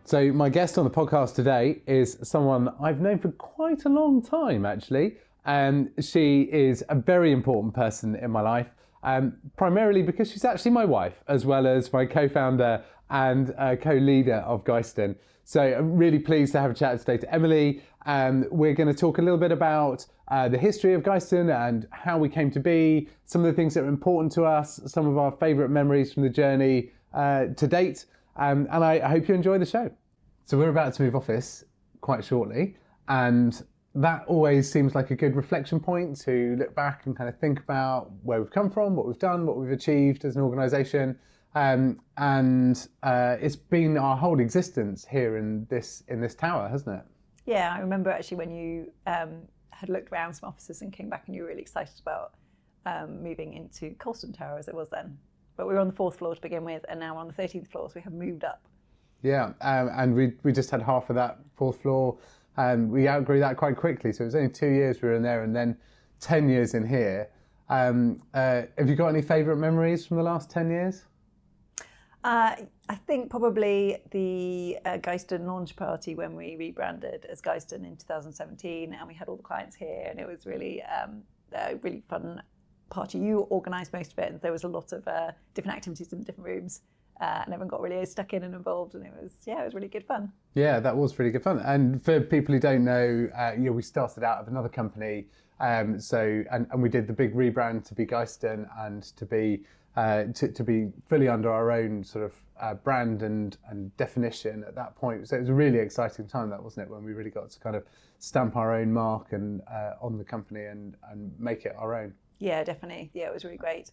So my guest on the podcast today is someone I've known for quite a long time, actually. She is a very important person in my life, primarily because she's actually my wife, as well as my co-founder and co-leader of Ghyston. So I'm really pleased to have a chat today to Emily. We're going to talk a little bit about the history of Ghyston and how we came to be, some of the things that are important to us, some of our favourite memories from the journey to date. And I hope you enjoy the show. So we're about to move office quite shortly, and that always seems like a good reflection point to look back and kind of think about where we've come from, what we've done, what we've achieved as an organisation. And it's been our whole existence here in this tower, hasn't it? Yeah, I remember actually when you had looked around some offices and came back and you were really excited about moving into Colston Tower as it was then. But we were on the 4th floor to begin with, and now we're on the 13th floor, so we have moved up. Yeah, and we just had half of that 4th floor, and we outgrew that quite quickly. So it was only 2 years we were in there, and then 10 years in here. Have you got any favourite memories from the last 10 years? I think probably the Ghyston launch party when we rebranded as Ghyston in 2017, and we had all the clients here, and it was really a really fun party. You organised most of it, and there was a lot of different activities in the different rooms, and everyone got really stuck in and involved, and it was really good fun. Yeah, that was really good fun. And for people who don't know, we started out of another company, and we did the big rebrand to be Ghyston and to be fully under our own sort of brand and definition at that point. So it was a really exciting time, that wasn't it, when we really got to kind of stamp our own mark and on the company and make it our own. Yeah, definitely. Yeah, it was really great.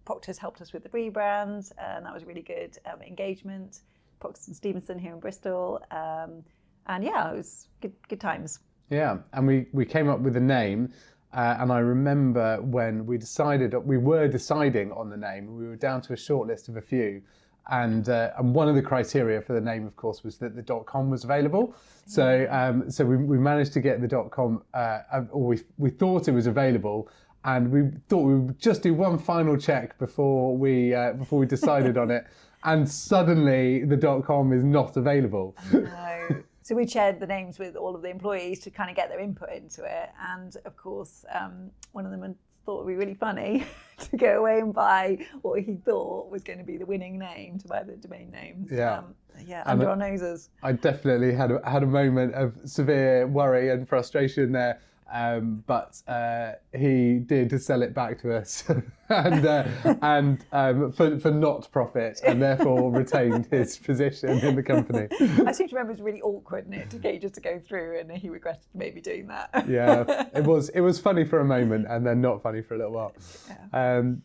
Proctor's helped us with the rebrand, and that was really good engagement. Proctor and Stevenson here in Bristol. And yeah, it was good times. Yeah, and we came up with a name, and I remember when we were deciding on the name, we were down to a short list of a few, and one of the criteria for the name, of course, was that the .com was available. So we managed to get the .com, or we thought it was available. And we thought we would just do one final check before we decided on it, and suddenly the .com is not available. No. So we shared the names with all of the employees to kind of get their input into it, and of course, one of them thought it would be really funny to go away and buy what he thought was going to be the winning name, to buy the domain name. Yeah. Under our noses. I definitely had a moment of severe worry and frustration there. But he did sell it back to us and for not profit, and therefore retained his position in the company. I seem to remember it was really awkward, and it took ages to go through, and he regretted maybe doing that. Yeah, it was funny for a moment, and then not funny for a little while.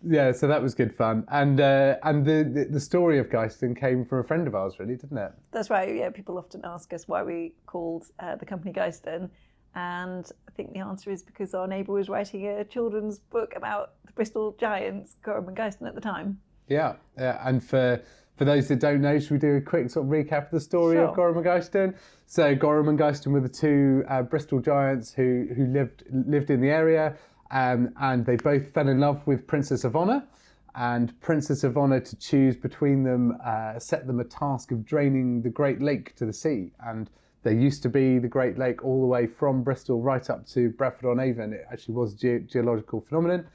Yeah. So that was good fun, and the story of Ghyston came from a friend of ours, really, didn't it? That's right. Yeah, people often ask us why we called the company Ghyston. And I think the answer is because our neighbour was writing a children's book about the Bristol Giants, Gorham and Ghyston, at the time. Yeah. And for those that don't know, should we do a quick sort of recap of the story of Gorham and Ghyston? So Gorham and Ghyston were the two Bristol Giants who lived in the area, and they both fell in love with Princess of Honour. And Princess of Honour, to choose between them, set them a task of draining the Great Lake to the sea. And there used to be the Great Lake all the way from Bristol right up to Bradford-on-Avon. It actually was a geological phenomenon.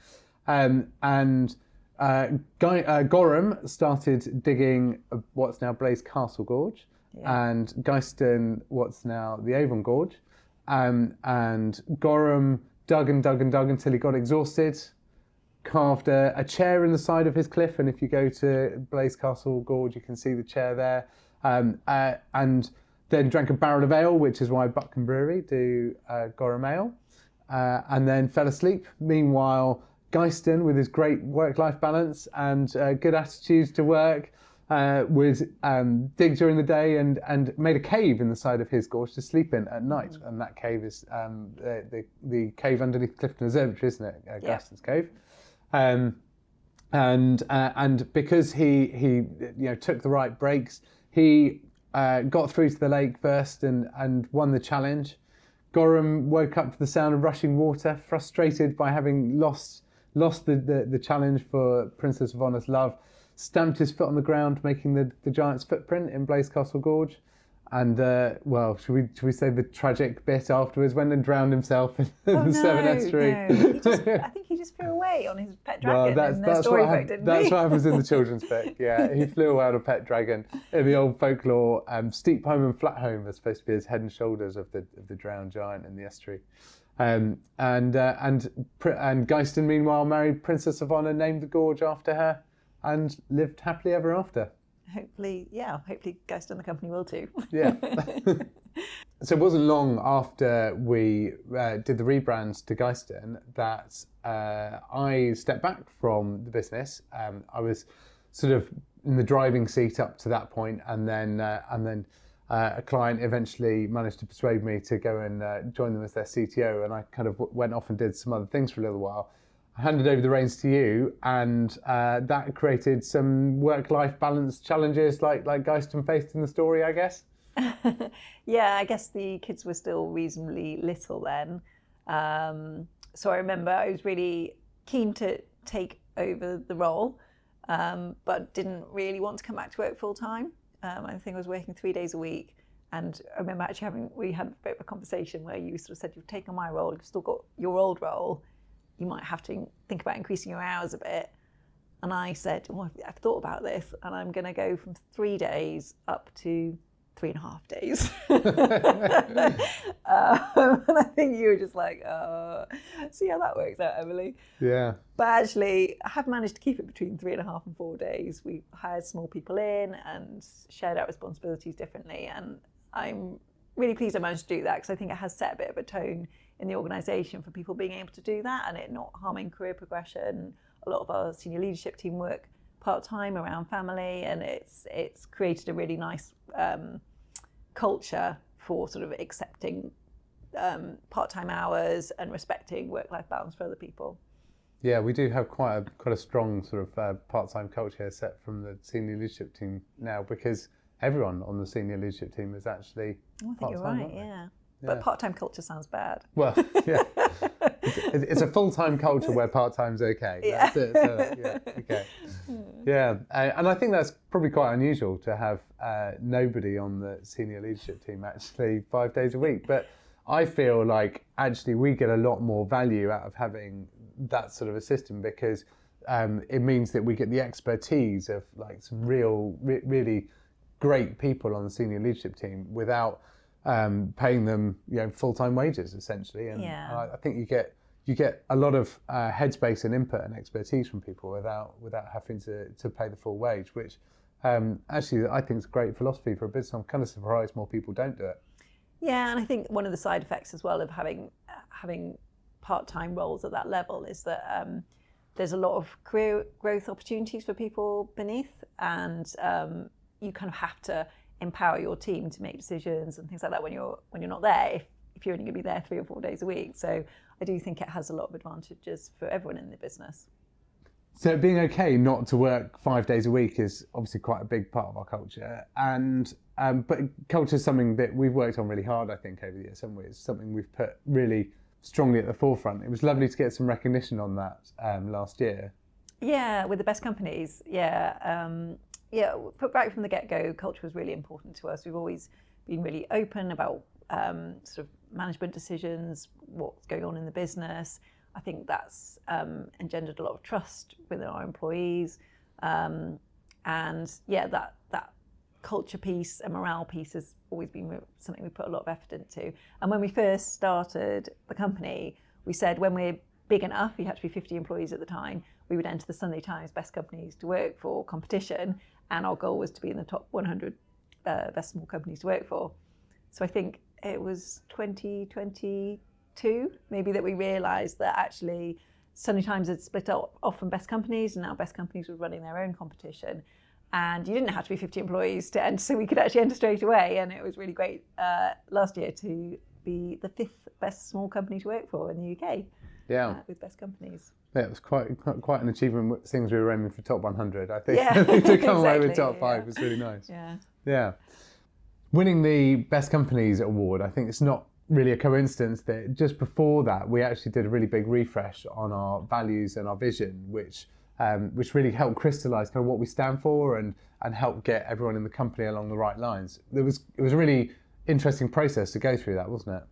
Gorham started digging what's now Blaise Castle Gorge, and Ghyston what's now the Avon Gorge. And Gorham dug and dug and dug until he got exhausted, carved a chair in the side of his cliff, and if you go to Blaise Castle Gorge, you can see the chair there. And then drank a barrel of ale, which is why Buckham Brewery do Gorham Ale, and then fell asleep. Meanwhile, Ghyston, with his great work-life balance and good attitudes to work, would dig during the day and made a cave in the side of his gorge to sleep in at night. And that cave is the cave underneath Clifton Observatory, isn't it? Ghyston's cave. And because he took the right breaks, he got through to the lake first and won the challenge. Gorham woke up to the sound of rushing water, frustrated by having lost the challenge for Princess of Honour's love, stamped his foot on the ground, making the giant's footprint in Blaise Castle Gorge. And well, should we say the tragic bit afterwards? Went and drowned himself in the Severn Estuary. No. I think he just flew away on his pet dragon in the storybook, didn't he? That's what happens in the children's book. Yeah, he flew away on a pet dragon. In the old folklore, Steep Home and Flat Home are supposed to be his head and shoulders of the drowned giant in the estuary. And Ghyston, meanwhile, married Princess of Honor, named the gorge after her, and lived happily ever after. Hopefully Ghyston the company will too. Yeah. So it wasn't long after we did the rebrand to Ghyston that I stepped back from the business. I was sort of in the driving seat up to that point, and then a client eventually managed to persuade me to go and join them as their CTO, and I kind of went off and did some other things for a little while. I handed over the reins to you, and that created some work-life balance challenges like Ghyston faced in the story, I guess. Yeah, I guess the kids were still reasonably little then. So I remember I was really keen to take over the role, but didn't really want to come back to work full time. I think I was working 3 days a week. And I remember actually we had a bit of a conversation where you sort of said, you've taken my role, you've still got your old role, you might have to think about increasing your hours a bit. And I said, well, I've thought about this, and I'm going to go from 3 days up to 3.5 days. And I think you were just like, see how that works out, Emily. Yeah. But actually, I have managed to keep it between 3.5 and 4 days. We hired small people in and shared out responsibilities differently. And I'm really pleased I managed to do that, because I think it has set a bit of a tone in the organisation for people being able to do that and it not harming career progression. A lot of our senior leadership team work part-time around family, and it's created a really nice culture for sort of accepting part-time hours and respecting work-life balance for other people. Yeah, we do have quite a strong sort of part-time culture set from the senior leadership team now, because everyone on the senior leadership team is actually I think you're right, yeah. Yeah. But part-time culture sounds bad. Well, yeah. It's a full-time culture where part-time's okay. Yeah. That's it. So, yeah, okay. Yeah, and I think that's probably quite unusual to have nobody on the senior leadership team actually 5 days a week. But I feel like actually we get a lot more value out of having that sort of a system, because it means that we get the expertise of like some really great people on the senior leadership team without paying them, full-time wages essentially, and Yeah. I think you get a lot of headspace and input and expertise from people without having to pay the full wage, which actually I think is a great philosophy for a business. I'm kind of surprised more people don't do it. Yeah, and I think one of the side effects as well of having part-time roles at that level is that there's a lot of career growth opportunities for people beneath, and you kind of have to empower your team to make decisions and things like that when you're not there, if you're only going to be there 3 or 4 days a week. So I do think it has a lot of advantages for everyone in the business. So being okay not to work 5 days a week is obviously quite a big part of our culture, and but culture is something that we've worked on really hard, I think, over the years. It's something we've put really strongly at the forefront. It was lovely to get some recognition on that last year. Yeah, with the best companies. Right from the get-go, culture was really important to us. We've always been really open about sort of management decisions, what's going on in the business. I think that's engendered a lot of trust within our employees. And that culture piece and morale piece has always been something we put a lot of effort into. And when we first started the company, we said when we're big enough, we had to be 50 employees at the time, we would enter the Sunday Times Best Companies to Work For competition, and our goal was to be in the top 100 best small companies to work for. So I think it was 2022 maybe that we realised that actually Sunday Times had split off from Best Companies, and now Best Companies were running their own competition. And you didn't have to be 50 employees to enter, so we could actually enter straight away. And it was really great last year to be the 5th best small company to work for in the UK. Yeah, with Best Companies. Yeah, it was quite an achievement. Things we were aiming for top 100. I think, Yeah, to come away with exactly, top 5 was really nice. Yeah. Winning the Best Companies award, I think it's not really a coincidence that just before that we actually did a really big refresh on our values and our vision, which which really helped crystallise kind of what we stand for and help get everyone in the company along the right lines. It was a really interesting process to go through that, wasn't it?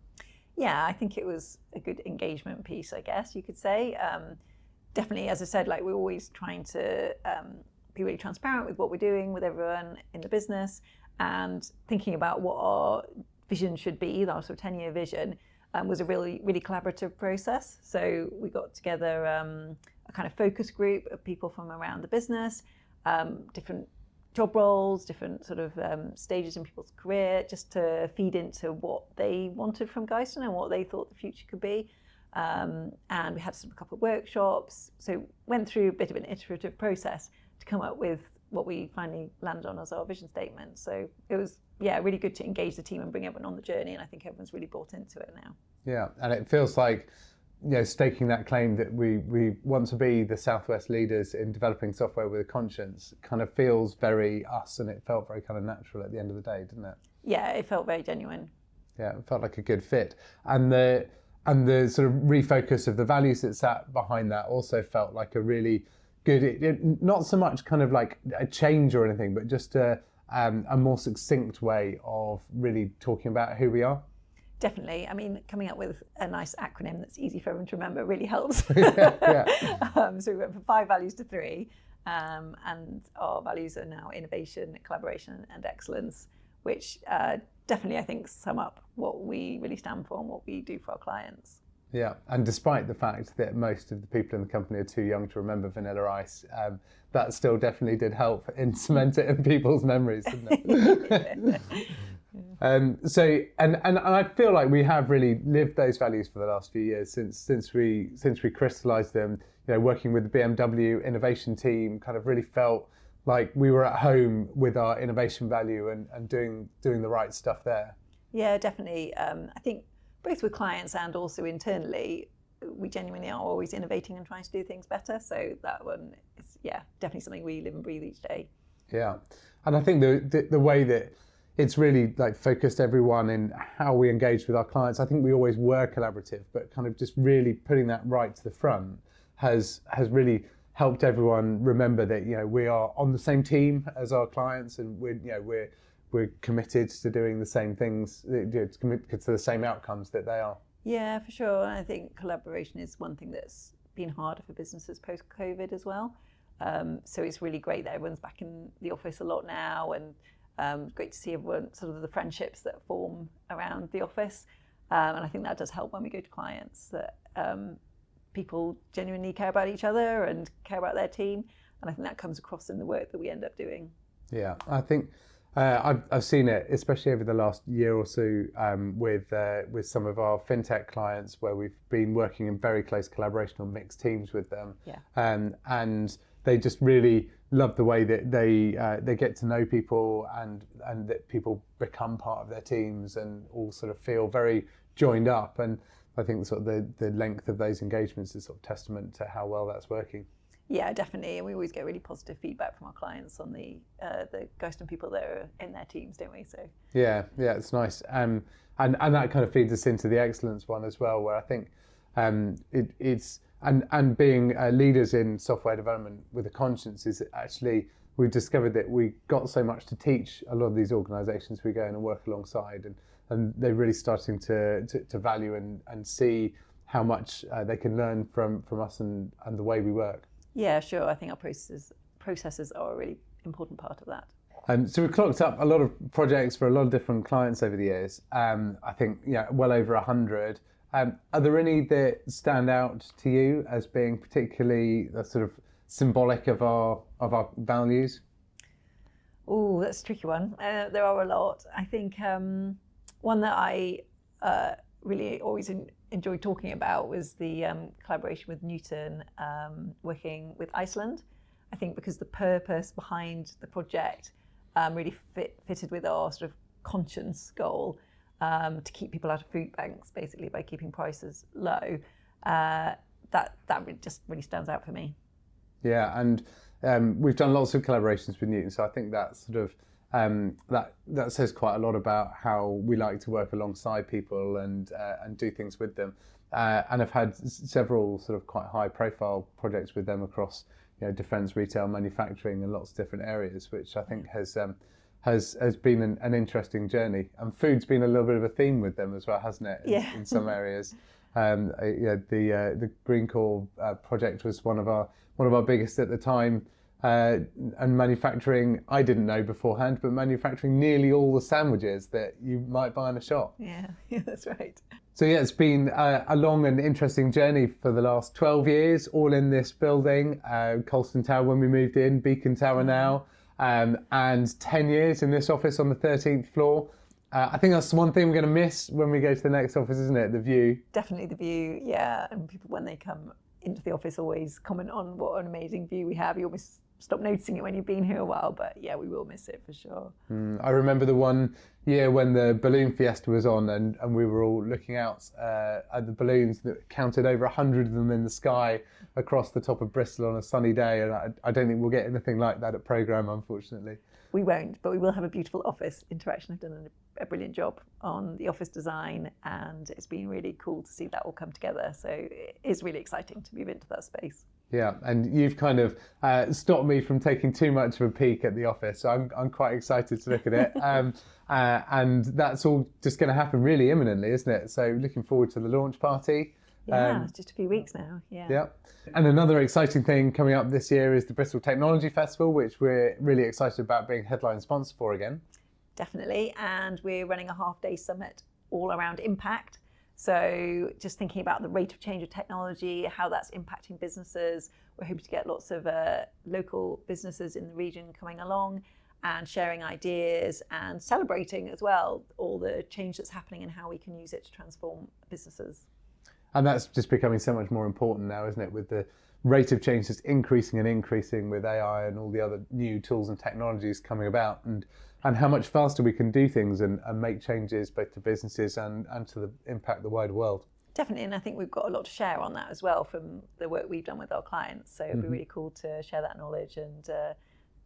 Yeah, I think it was a good engagement piece, I guess you could say. Definitely, as I said, like we're always trying to be really transparent with what we're doing with everyone in the business and thinking about what our vision should be, our sort of 10-year vision, was a really, really collaborative process. So we got together a kind of focus group of people from around the business, different job roles, different sort of stages in people's career, just to feed into what they wanted from Ghyston and what they thought the future could be. And we had sort of a couple of workshops. So went through a bit of an iterative process to come up with what we finally landed on as our vision statement. So it was, really good to engage the team and bring everyone on the journey. And I think everyone's really bought into it now. Yeah, and it feels like, staking that claim that we want to be the Southwest leaders in developing software with a conscience kind of feels very us, and it felt very kind of natural at the end of the day, didn't it? Yeah, it felt very genuine. Yeah, it felt like a good fit. And the sort of refocus of the values that sat behind that also felt like a really good, not so much kind of like a change or anything, but just a more succinct way of really talking about who we are. Definitely. I mean, coming up with a nice acronym that's easy for everyone to remember really helps. So we went from 5 values to 3, and our values are now innovation, collaboration, and excellence, which definitely, I think, sum up what we really stand for and what we do for our clients. Yeah, and despite the fact that most of the people in the company are too young to remember Vanilla Ice, that still definitely did help in cement it in people's memories, didn't it? So I feel like we have really lived those values for the last few years since we crystallised them. Working with the BMW innovation team, kind of really felt like we were at home with our innovation value and doing the right stuff there. Yeah, definitely. I think both with clients and also internally, we genuinely are always innovating and trying to do things better. So that one is, definitely something we live and breathe each day. Yeah, and I think the way that it's really like focused everyone in how we engage with our clients. I think we always were collaborative, but kind of just really putting that right to the front has really helped everyone remember that we are on the same team as our clients, and we're committed to doing the same things, committed to the same outcomes that they are. Yeah, for sure. And I think collaboration is one thing that's been harder for businesses post-COVID as well. So it's really great that everyone's back in the office a lot now, and great to see everyone, sort of the friendships that form around the office. And I think that does help when we go to clients, that people genuinely care about each other and care about their team. And I think that comes across in the work that we end up doing. Yeah, I think I've seen it, especially over the last year or so, with some of our fintech clients, where we've been working in very close collaboration on mixed teams with them. Yeah. And they just really love the way that they get to know people, and that people become part of their teams and all sort of feel very joined up. And I think sort of the length of those engagements is sort of testament to how well that's working. Yeah, definitely. And we always get really positive feedback from our clients on the Ghyston people that are in their teams, don't we? So yeah, it's nice. And that kind of feeds us into the excellence one as well, where I think it's being leaders in software development with a conscience is actually, we've discovered that we got so much to teach a lot of these organisations we go in and work alongside, and they're really starting to value and see how much they can learn from us and the way we work. Yeah, sure. I think our processes are a really important part of that. So we've clocked up a lot of projects for a lot of different clients over the years. I think well over 100. Are there any that stand out to you as being particularly sort of symbolic of our values? Oh, that's a tricky one. There are a lot. I think one that I really always enjoyed talking about was the collaboration with Newton, working with Iceland. I think because the purpose behind the project really fitted with our sort of conscience goal, to keep people out of food banks, basically, by keeping prices low. That just really stands out for me. Yeah, and we've done lots of collaborations with Newton, so I think that sort of that says quite a lot about how we like to work alongside people and do things with them. And I've had several sort of quite high-profile projects with them across defence, retail, manufacturing, and lots of different areas, which I think has been an interesting journey. And food's been a little bit of a theme with them as well, hasn't it? In some areas. The Green Core project was one of our biggest at the time. And manufacturing, I didn't know beforehand, but manufacturing nearly all the sandwiches that you might buy in a shop. Yeah, that's right. So it's been a long and interesting journey for the last 12 years, all in this building. Colston Tower when we moved in, Beacon Tower now, and 10 years in this office on the 13th floor. I think that's one thing we're going to miss when we go to the next office, isn't it? The view. Definitely the view, yeah. And people, when they come into the office, always comment on what an amazing view we have. You almost stop noticing it when you've been here a while, but yeah, we will miss it for sure. I remember the one year when the balloon fiesta was on and we were all looking out at the balloons that counted over 100 of them in the sky across the top of Bristol on a sunny day, and I don't think we'll get anything like that at programme, unfortunately. We won't, but we will have a beautiful office. Interaction have done a brilliant job on the office design, and it's been really cool to see that all come together. So it is really exciting to move into that space. Yeah, and you've kind of stopped me from taking too much of a peek at the office, so I'm quite excited to look at it. And that's all just going to happen really imminently, isn't it? So looking forward to the launch party. Yeah, it's just a few weeks now. Yeah. And another exciting thing coming up this year is the Bristol Technology Festival, which we're really excited about being headline sponsor for again. Definitely, and we're running a half-day summit all around impact. So just thinking about the rate of change of technology, how that's impacting businesses. We're hoping to get lots of local businesses in the region coming along and sharing ideas and celebrating as well all the change that's happening and how we can use it to transform businesses. And that's just becoming so much more important now, isn't it? With the rate of change that's increasing with AI and all the other new tools and technologies coming about, and how much faster we can do things and make changes both to businesses and to impact the wider world. Definitely, and I think we've got a lot to share on that as well from the work we've done with our clients. So it'd be really cool to share that knowledge and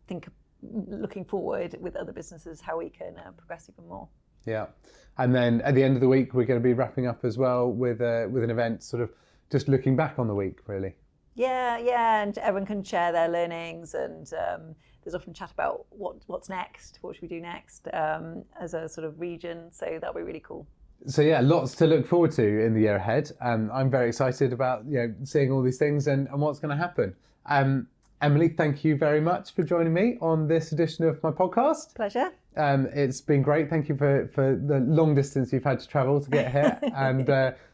think, looking forward with other businesses, how we can progress even more. Yeah, and then at the end of the week, we're going to be wrapping up as well with an event sort of just looking back on the week, really. Yeah, and everyone can share their learnings, and there's often chat about what's next, what should we do next as a sort of region, so that'll be really cool. So yeah, lots to look forward to in the year ahead. I'm very excited about seeing all these things and what's going to happen. Emily, thank you very much for joining me on this edition of my podcast. Pleasure. It's been great. Thank you for the long distance you've had to travel to get here, and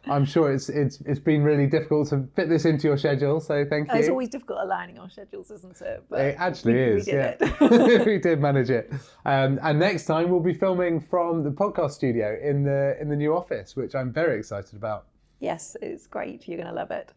I'm sure it's been really difficult to fit this into your schedule. So thank you. It's always difficult aligning our schedules, isn't it? But it actually is. We did it. We did manage it. And next time we'll be filming from the podcast studio in the new office, which I'm very excited about. Yes, it's great. You're going to love it.